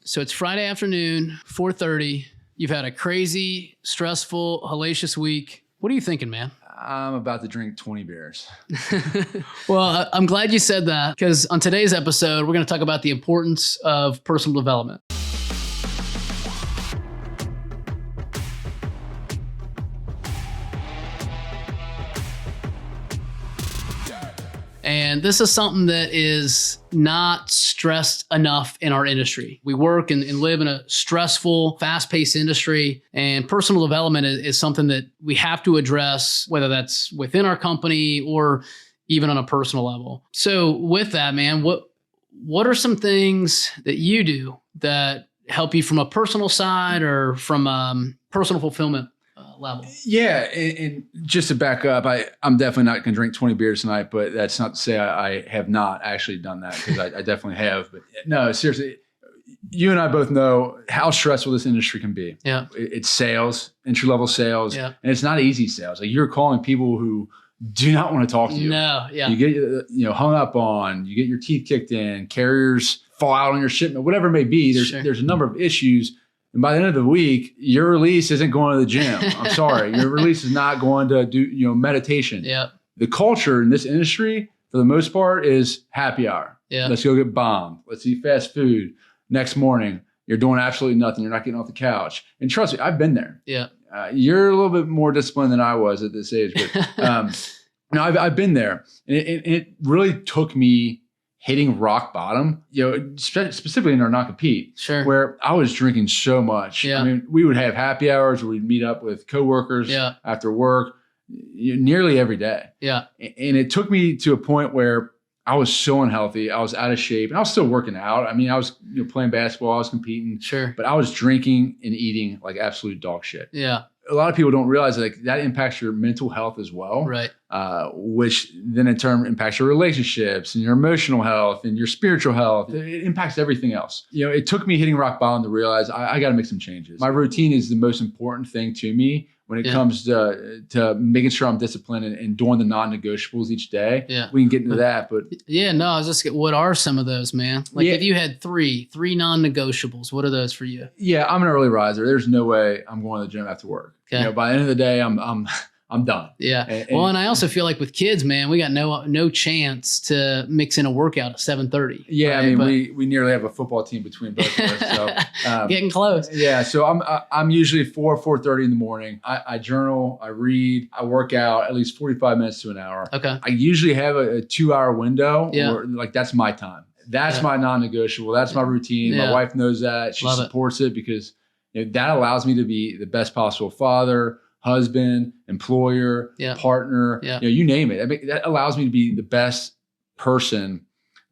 So it's Friday afternoon, 4:30. You've had a crazy, stressful, hellacious week. What are you thinking, man? I'm about to drink 20 beers. Well, I'm glad you said that, because on today's episode, we're going to talk about the importance of personal development. And this is something that is not stressed enough in our industry. We work and live in a stressful, fast-paced industry, and personal development is something that we have to address, whether that's within our company or even on a personal level. So with that, man, what are some things that you do that help you from a personal side or from personal fulfillment level? Yeah, and just to back up, I'm definitely not going to drink 20 beers tonight, but that's not to say I have not actually done that, because I definitely have. But no, seriously, you and I both know how stressful this industry can be. Yeah, it's sales, entry-level sales, yeah, and it's not easy sales. Like, you're calling people who do not want to talk to you. No, yeah. You get hung up on, you get your teeth kicked in, carriers fall out on your shipment, whatever it may be. There's a number of issues. And by the end of the week, your release isn't going to the gym. I'm sorry. Your release is not going to do, meditation. Yeah. The culture in this industry, for the most part, is happy hour. Yeah. Let's go get bombed. Let's eat fast food. Next morning, you're doing absolutely nothing. You're not getting off the couch. And trust me, I've been there. Yeah. You're a little bit more disciplined than I was at this age. But I've been there. And it really took me hitting rock bottom, specifically in our non-compete, sure, where I was drinking so much. Yeah. I mean, we would have happy hours where we'd meet up with coworkers after work nearly every day. Yeah. And it took me to a point where I was so unhealthy. I was out of shape, and I was still working out. I mean, I was playing basketball, I was competing, sure, but I was drinking and eating like absolute dog shit. Yeah. A lot of people don't realize that impacts your mental health as well, right? Which then in turn impacts your relationships and your emotional health and your spiritual health. It impacts everything else. It took me hitting rock bottom to realize I got to make some changes. My routine is the most important thing to me when it comes to making sure I'm disciplined and doing the non-negotiables each day. Yeah. We can get into that, but I was just, what are some of those, man? Like, if you had three non-negotiables, what are those for you? Yeah, I'm an early riser. There's no way I'm going to the gym after work. Okay. By the end of the day, I'm done. Yeah. And I also feel like with kids, man, we got no chance to mix in a workout at 7:30. Yeah, right? I mean, we nearly have a football team between both of us. So getting close. Yeah. So I'm usually 4:30 in the morning. I journal, I read, I work out at least 45 minutes to an hour. Okay. I usually have a 2-hour window. Yeah. Or that's my time. That's my non-negotiable. That's my routine. Yeah. My wife knows that. She supports it because that allows me to be the best possible father, husband, employer, partner, you name it. I mean, that allows me to be the best person,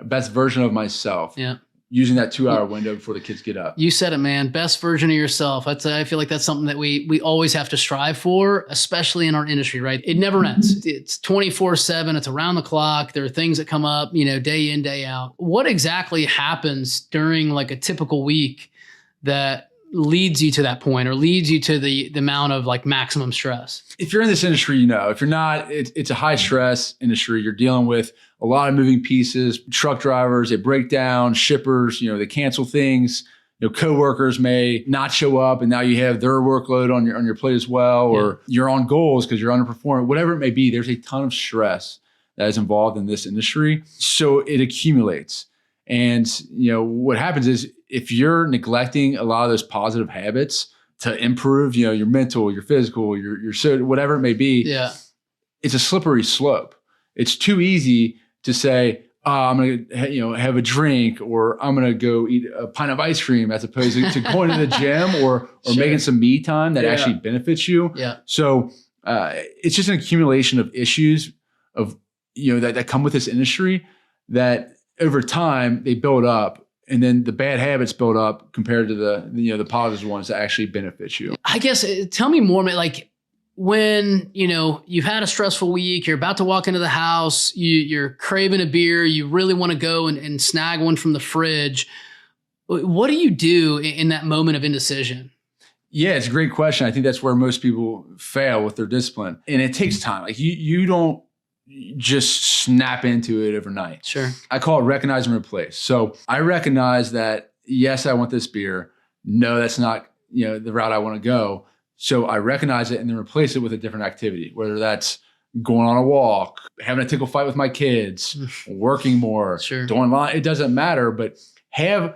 best version of myself. Yeah. Using that 2-hour window before the kids get up. You said it, man. Best version of yourself. I feel like that's something that we always have to strive for, especially in our industry, right? It never ends. It's 24/7. It's around the clock. There are things that come up, day in, day out. What exactly happens during like a typical week that leads you to that point, or leads you to the amount of like maximum stress? If you're in this industry, if you're not, it's a high stress industry. You're dealing with a lot of moving pieces, truck drivers, they break down, shippers, they cancel things, coworkers may not show up, and now you have their workload on your plate as well, or you're on goals because you're underperforming, whatever it may be. There's a ton of stress that is involved in this industry. So it accumulates. And, what happens is, if you're neglecting a lot of those positive habits to improve, your mental, your physical, your whatever it may be, it's a slippery slope. It's too easy to say, I'm going to, have a drink, or I'm going to go eat a pint of ice cream, as opposed to going to the gym or making some me time that actually benefits you. Yeah. So it's just an accumulation of issues of, that come with this industry that over time they build up. And then the bad habits build up compared to the positive ones that actually benefit you. I guess, tell me more, man, like when, you've had a stressful week, you're about to walk into the house, you're craving a beer, you really want to go and snag one from the fridge. What do you do in that moment of indecision? Yeah, it's a great question. I think that's where most people fail with their discipline. And it takes time. Like you don't just snap into it overnight. Sure. I call it recognize and replace. So I recognize that yes, I want this beer. No, that's not, the route I want to go. So I recognize it and then replace it with a different activity, whether that's going on a walk, having a tickle fight with my kids, working more, doing line. It doesn't matter, but have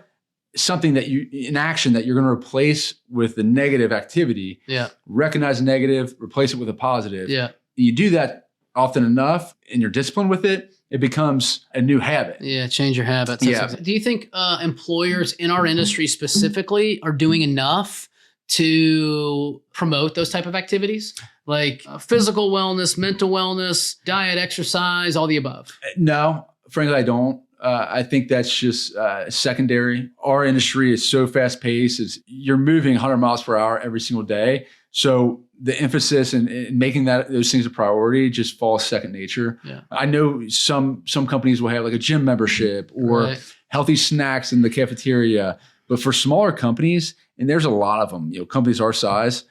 something in action that you're going to replace with the negative activity. Yeah. Recognize the negative, replace it with a positive. Yeah. You do that often enough and you're disciplined with it, it becomes a new habit. Yeah, change your habits. Yeah. Do you think employers in our industry specifically are doing enough to promote those type of activities? Like physical wellness, mental wellness, diet, exercise, all the above? No, frankly, I don't. I think that's just secondary. Our industry is so fast paced. You're moving 100 miles per hour every single day. So the emphasis in making those things a priority just falls second nature. Yeah. I know some companies will have like a gym membership or healthy snacks in the cafeteria. But for smaller companies, and there's a lot of them, companies our size,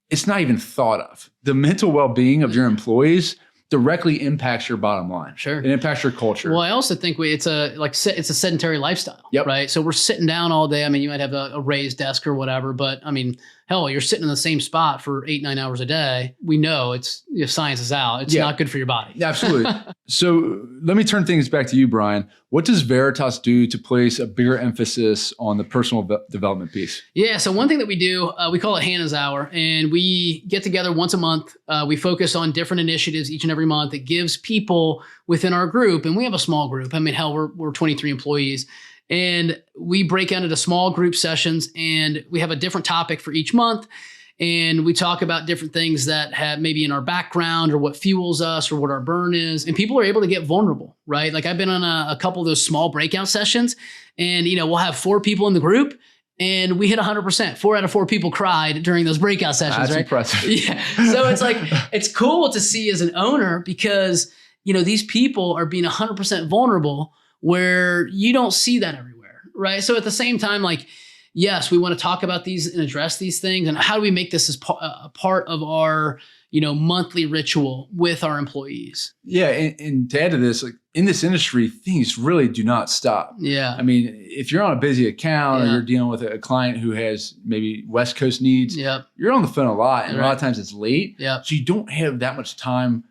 it's not even thought of. The mental well-being of your employees directly impacts your bottom line. Sure. It impacts your culture. Well, I also think it's a sedentary lifestyle, right? So we're sitting down all day. I mean, you might have a raised desk or whatever, but I mean, hell, you're sitting in the same spot for 8-9 hours a day. We know science is out. It's not good for your body. Absolutely. So let me turn things back to you, Brian. What does Veritas do to place a bigger emphasis on the personal development piece? Yeah. So one thing that we do, we call it Hannah's Hour, and we get together once a month. We focus on different initiatives each and every month. It gives people within our group, and we have a small group. I mean, hell, we're 23 employees. And we break out into small group sessions, and we have a different topic for each month. And we talk about different things that have maybe in our background or what fuels us or what our burn is. And people are able to get vulnerable, right? Like I've been on a couple of those small breakout sessions, and we'll have 4 people in the group, and we hit 100%. 4 out of 4 people cried during those breakout sessions. That's right? Impressive. Yeah. So it's like, it's cool to see as an owner because, these people are being 100% vulnerable where you don't see that everywhere, right? So at the same time, like, yes, we want to talk about these and address these things. And how do we make this as a part of our, monthly ritual with our employees? Yeah. And to add to this, like in this industry, things really do not stop. Yeah. I mean, if you're on a busy account or you're dealing with a client who has maybe West Coast needs, you're on the phone a lot. And a lot of times it's late. Yeah. So you don't have that much time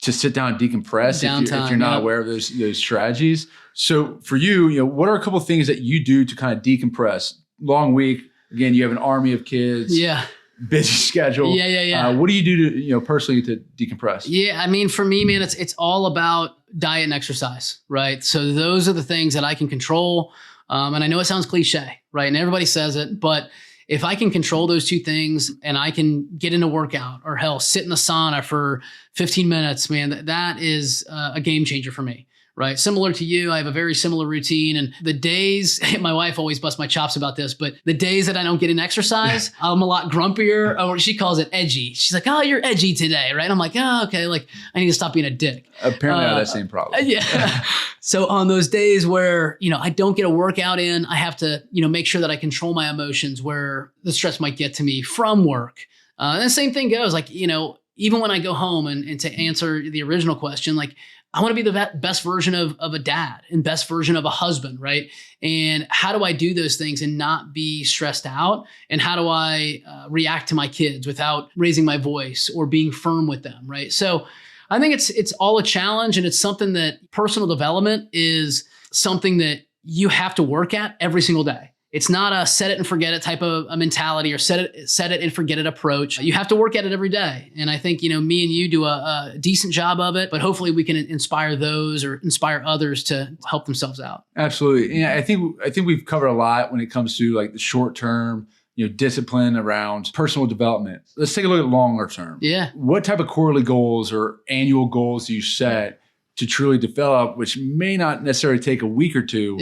to sit down and decompress if you're not aware of those strategies. So for you, what are a couple of things that you do to kind of decompress? Long week. Again, you have an army of kids. Yeah. Busy schedule. Yeah. What do you do to, personally to decompress? Yeah. I mean, for me, man, it's all about diet and exercise, right? So those are the things that I can control. And I know it sounds cliche, right? And everybody says it, but if I can control those 2 things and I can get in a workout or hell, sit in the sauna for 15 minutes, man, that is a game changer for me. Right. Similar to you, I have a very similar routine. And the days, my wife always busts my chops about this, but the days that I don't get an exercise, I'm a lot grumpier, or she calls it edgy. She's like, oh, you're edgy today. Right. I'm like, oh, okay. Like I need to stop being a dick. Apparently I have that same problem. Yeah. So on those days where, I don't get a workout in, I have to, make sure that I control my emotions where the stress might get to me from work. And the same thing goes like, even when I go home and to answer the original question, like, I want to be the best version of a dad and best version of a husband, right? And how do I do those things and not be stressed out? And how do I react to my kids without raising my voice or being firm with them, right? So I think it's all a challenge, and it's something that personal development is something that you have to work at every single day. It's not a set it and forget it type of a mentality or set it and forget it approach. You have to work at it every day. And I think, me and you do a decent job of it, but hopefully we can inspire those or inspire others to help themselves out. Absolutely. Yeah, I think we've covered a lot when it comes to like the short term, discipline around personal development. Let's take a look at longer term. Yeah. What type of quarterly goals or annual goals do you set to truly develop, which may not necessarily take a week or 2,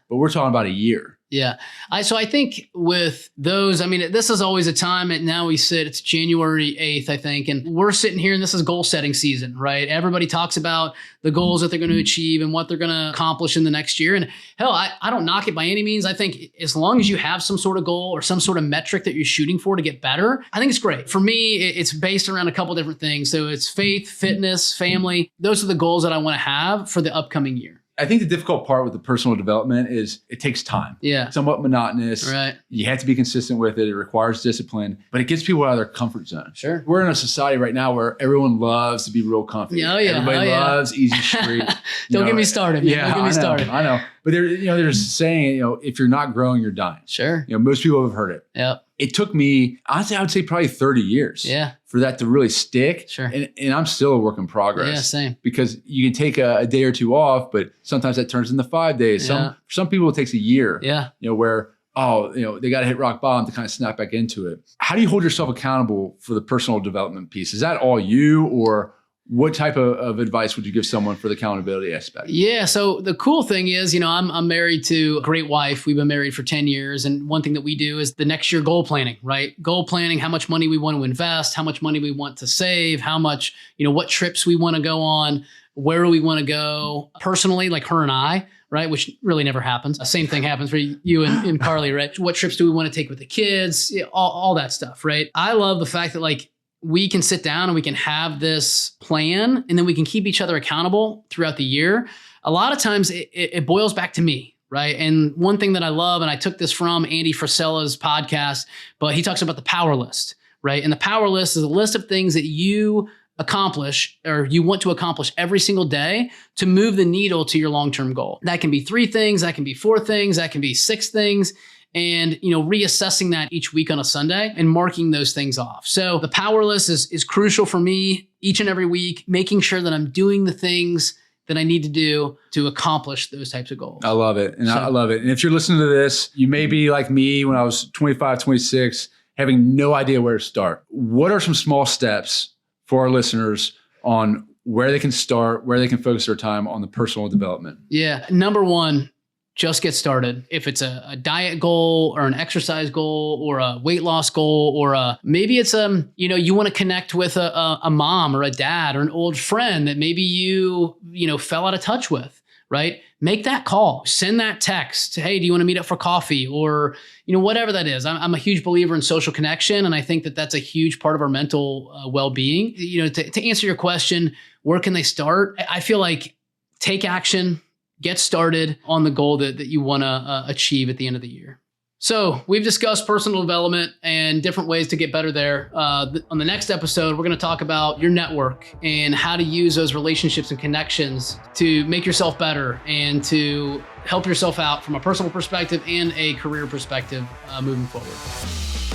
but we're talking about a year? Yeah. So I think with those, I mean, this is always a time and now it's January 8th, I think, and we're sitting here and this is goal setting season, right? Everybody talks about the goals that they're going to achieve and what they're going to accomplish in the next year. And hell, I don't knock it by any means. I think as long as you have some sort of goal or some sort of metric that you're shooting for to get better, I think it's great. For me, it's based around a couple different things. So it's faith, fitness, family. Those are the goals that I want to have for the upcoming year. I think the difficult part with the personal development is it takes time. Yeah. It's somewhat monotonous. Right. You have to be consistent with it. It requires discipline, but it gets people out of their comfort zone. Sure. We're in a society right now where everyone loves to be real comfy. Oh, yeah. Everybody loves easy street. Don't get me started, man. Don't get me started. I know. But there's saying, if you're not growing, you're dying. Sure. Most people have heard it. Yep. It took me, honestly, I would say probably 30 years. Yeah. For that to really stick. Sure. And I'm still a work in progress. Yeah, same. Because you can take a day or two off, but sometimes that turns into 5 days. Yeah. For some people, it takes a year. Yeah. Where, they got to hit rock bottom to kind of snap back into it. How do you hold yourself accountable for the personal development piece? Is that all you, or what type of advice would you give someone for the accountability aspect? Yeah. So the cool thing is, I'm married to a great wife. We've been married for 10 years. And one thing that we do is the next year goal planning, right? Goal planning, how much money we want to invest, how much money we want to save, how much, what trips we want to go on, where we want to go personally, like her and I, right? Which really never happens. Same thing happens for you and Carly, right? What trips do we want to take with the kids? All that stuff, right? I love the fact that we can sit down and we can have this plan, and then we can keep each other accountable throughout the year. A lot of times it boils back to me, right? And one thing that I love, and I took this from Andy Frisella's podcast, but he talks about the power list, right? And the power list is a list of things that you accomplish or you want to accomplish every single day to move the needle to your long-term goal. That can be 3 things, that can be 4 things, that can be 6 things. And, reassessing that each week on a Sunday and marking those things off. So the power list is crucial for me each and every week, making sure that I'm doing the things that I need to do to accomplish those types of goals. I love it. I love it. And if you're listening to this, you may be like me when I was 25, 26, having no idea where to start. What are some small steps for our listeners on where they can start, where they can focus their time on the personal development? Yeah. Number 1, just get started. If it's a diet goal or an exercise goal or a weight loss goal, or maybe it's you want to connect with a mom or a dad or an old friend that maybe you fell out of touch with, right? Make that call, send that text. Hey, do you want to meet up for coffee? Or, whatever that is. I'm a huge believer in social connection. And I think that that's a huge part of our mental well-being. To answer your question, where can they start? I feel like take action. Get started on the goal that you want to achieve at the end of the year. So we've discussed personal development and different ways to get better there. On the next episode, we're going to talk about your network and how to use those relationships and connections to make yourself better and to help yourself out from a personal perspective and a career perspective moving forward.